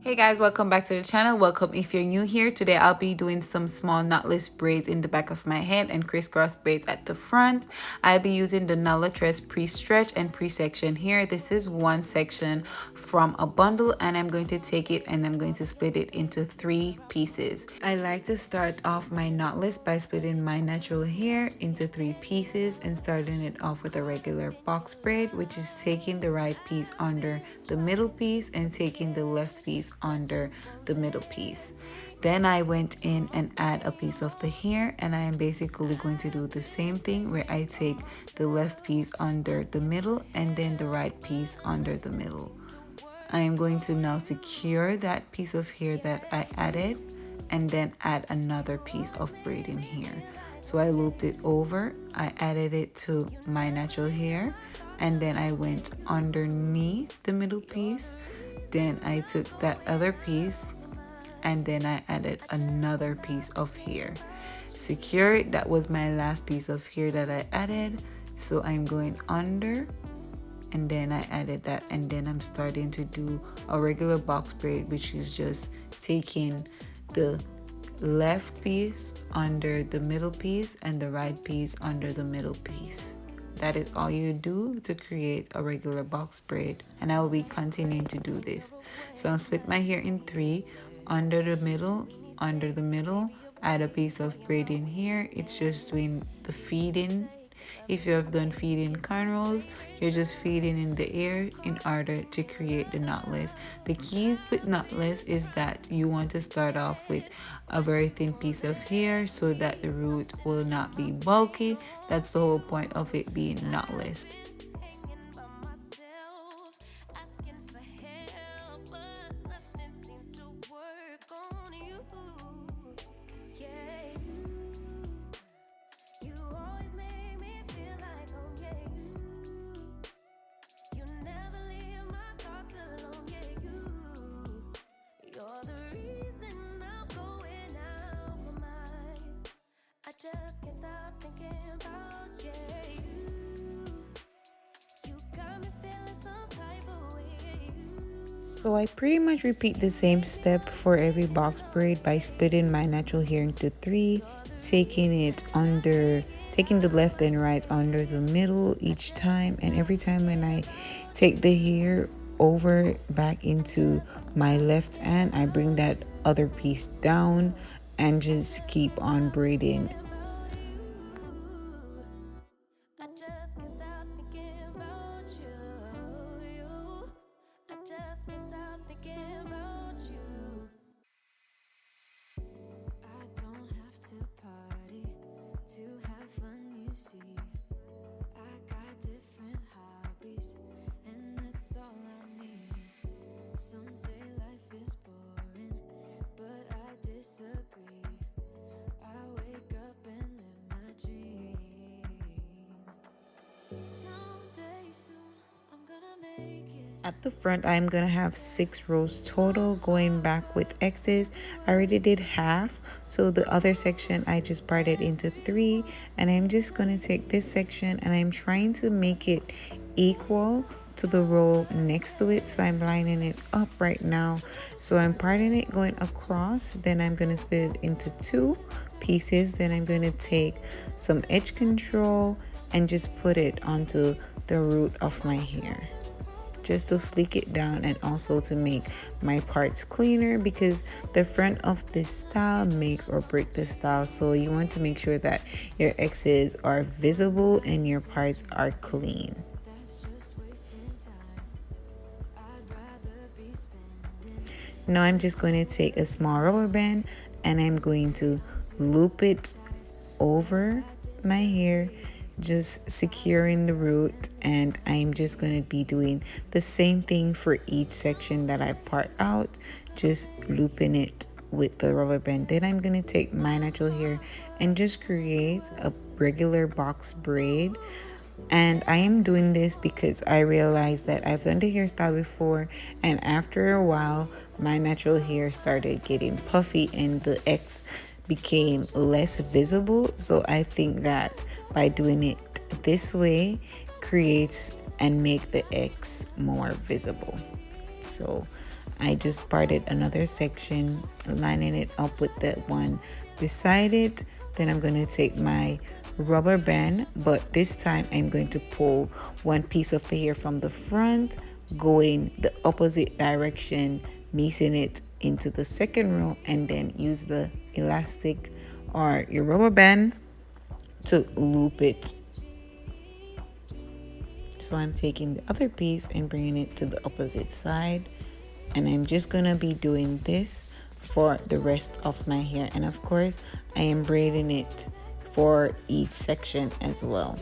Hey guys, welcome back to the channel. Welcome if you're new here. Today I'll be doing some small knotless braids in the back of my head and crisscross braids at the front. I'll be using the Knotless pre-stretch and pre-section here. This is one section from a bundle and I'm going to take it and I'm going to split it into 3 pieces. I like to start off my knotless by splitting my natural hair into 3 pieces and starting it off with a regular box braid, which is taking the right piece under the middle piece and taking the left piece under the middle piece. Then I went in and add a piece of the hair, and I am basically going to do the same thing where I take the left piece under the middle and then the right piece under the middle. I am going to now secure that piece of hair that I added and then add another piece of braid in here. So I looped it over, I added it to my natural hair, and then I went underneath the middle piece. Then I took that other piece and then I added another piece of hair. Secure it, that was my last piece of hair that I added. So I'm going under and then I added that, and then I'm starting to do a regular box braid, which is just taking the left piece under the middle piece and the right piece under the middle piece. That is all you do to create a regular box braid, and I will be continuing to do this. So I'll split my hair in 3, under the middle, add a piece of braid in here. It's just doing the feeding. If you have done feeding cornrows, you're just feeding in the air in order to create the knotless. The key with knotless is that you want to start off with a very thin piece of hair so that the root will not be bulky. That's the whole point of it being knotless. Just can't stop thinking about you got me feeling some type of way. So I pretty much repeat the same step for every box braid by splitting my natural hair into 3, taking the left and right under the middle each time, and every time when I take the hair over back into my left hand, I bring that other piece down and just keep on braiding. Some say life is boring, but I disagree. I wake up and live my dream. Someday soon, I'm gonna make it. At the front, I'm gonna have 6 rows total, going back with X's. I already did half, so the other section I just parted into 3, and I'm just gonna take this section and I'm trying to make it equal to the row next to it. So I'm lining it up right now. So I'm parting it going across, then I'm gonna split it into 2 pieces. Then I'm gonna take some edge control and just put it onto the root of my hair, just to sleek it down and also to make my parts cleaner, because the front of this style makes or break the style. So you want to make sure that your X's are visible and your parts are clean. Now I'm just going to take a small rubber band and I'm going to loop it over my hair, just securing the root, and I'm just going to be doing the same thing for each section that I part out, just looping it with the rubber band. Then I'm going to take my natural hair and just create a regular box braid. And I am doing this because I realized that I've done the hairstyle before, and after a while my natural hair started getting puffy and the X became less visible. So I think that by doing it this way creates and make the X more visible. So I just parted another section, lining it up with that one beside it. Then I'm going to take my rubber band, but this time I'm going to pull one piece of the hair from the front, going the opposite direction, mixing it into the second row, and then use the elastic or your rubber band to loop it. So I'm taking the other piece and bringing it to the opposite side, and I'm just gonna be doing this for the rest of my hair. And of course I am braiding it for each section as well.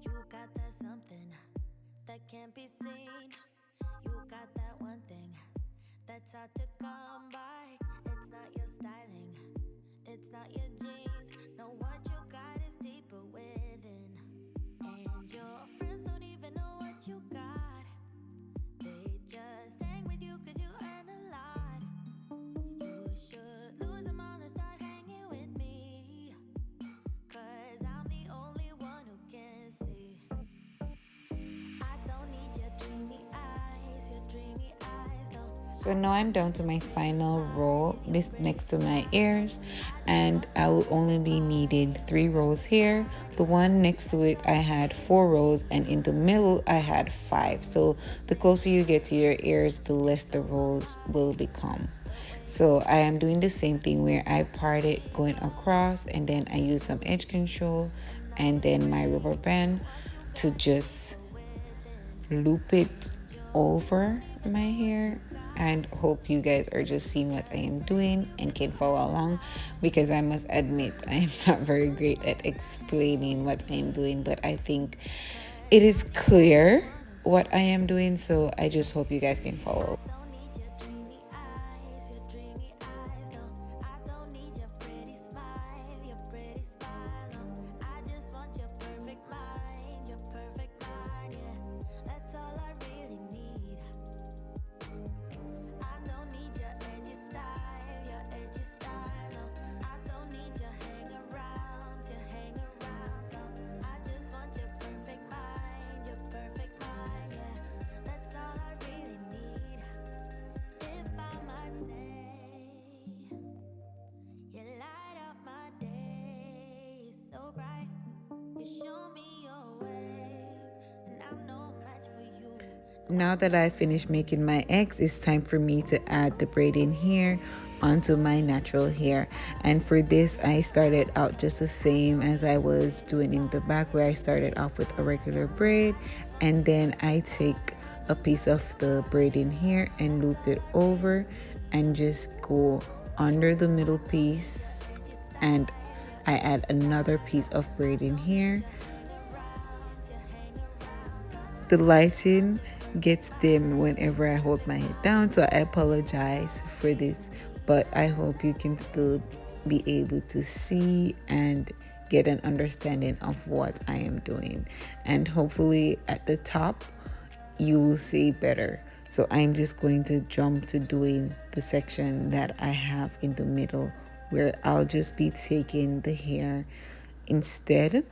You got that something that can't be seen. You got that one thing that's hard to come by. It's not your styling, it's not your jeans. No, what you got is deeper within. And your friends don't even know what you got. They just hang with you cause you earn a lot. You should lose them all and start hanging with me, cause I'm the only one who can see. I don't need your dreamy eyes, no. So now I'm down to my final row next to my ears, and I will only be needing 3 rows here. The one next to it I had 4 rows, and in the middle I had 5. So the closer you get to your ears, the less the rows will become. So I am doing the same thing where I part it going across, and then I use some edge control and then my rubber band to just loop it over my hair, and hope you guys are just seeing what I am doing and can follow along, because I must admit I am not very great at explaining what I am doing, but I think it is clear what I am doing, so I just hope you guys can follow. Don't need your dreamy eyes, no. I don't need your pretty smile, no. I just want your perfect mind, yeah. That's all I really need. I don't need your edgy style, no. I don't need your hang-arounds, so I just want your perfect mind, yeah. That's all I really need. If I might say, you light up my day so bright. You show me your way, and I'm no match for you. Now that I finished making my X, it's time for me to add the braiding hair onto my natural hair. And for this, I started out just the same as I was doing in the back, where I started off with a regular braid, and then I take a piece of the braiding hair and loop it over and just go under the middle piece, and I add another piece of braiding hair. The lighting gets dim whenever I hold my head down, so I apologize for this, but I hope you can still be able to see and get an understanding of what I am doing, and hopefully at the top you will see better. So I'm just going to jump to doing the section that I have in the middle, where I'll just be taking the hair instead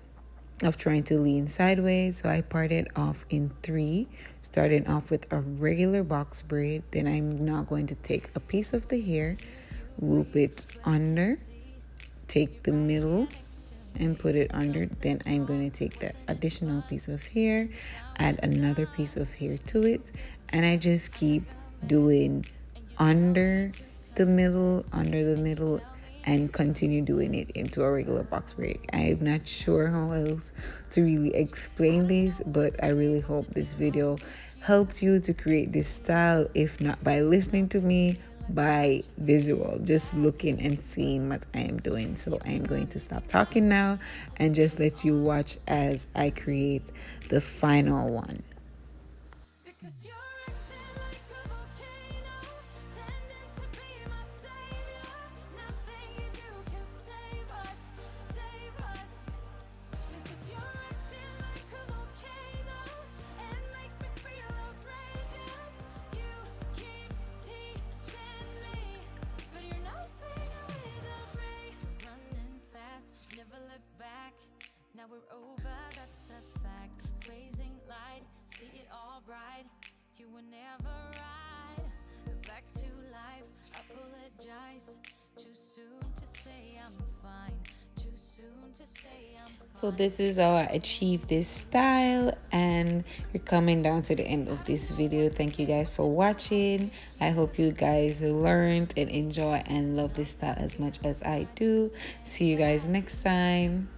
of trying to lean sideways. So I parted off in 3, starting off with a regular box braid. Then I'm now going to take a piece of the hair, loop it under, take the middle and put it under. Then I'm going to take that additional piece of hair, add another piece of hair to it, and I just keep doing under the middle, and continue doing it into a regular box braid. I'm not sure how else to really explain this, but I really hope this video helped you to create this style, if not by listening to me, by visual, just looking and seeing what I am doing. So I am going to stop talking now and just let you watch as I create the final one. Because you're acting like a volcano, tending to be my savior. Nothing you do can save us, save us. Because you're acting like a volcano and make me feel outrageous. You keep teasing me, but you're nothing without me. Running fast, never look back. Now we're over, that's a fact. Phasing light, see it all bright. You were never right. Back to life, apologize. Too soon to say I'm fine. Too soon to say I'm fine. So this is how I achieved this style, and we're coming down to the end of this video. Thank you guys for watching. I hope you guys learned and enjoy and love this style as much as I do. See you guys next time.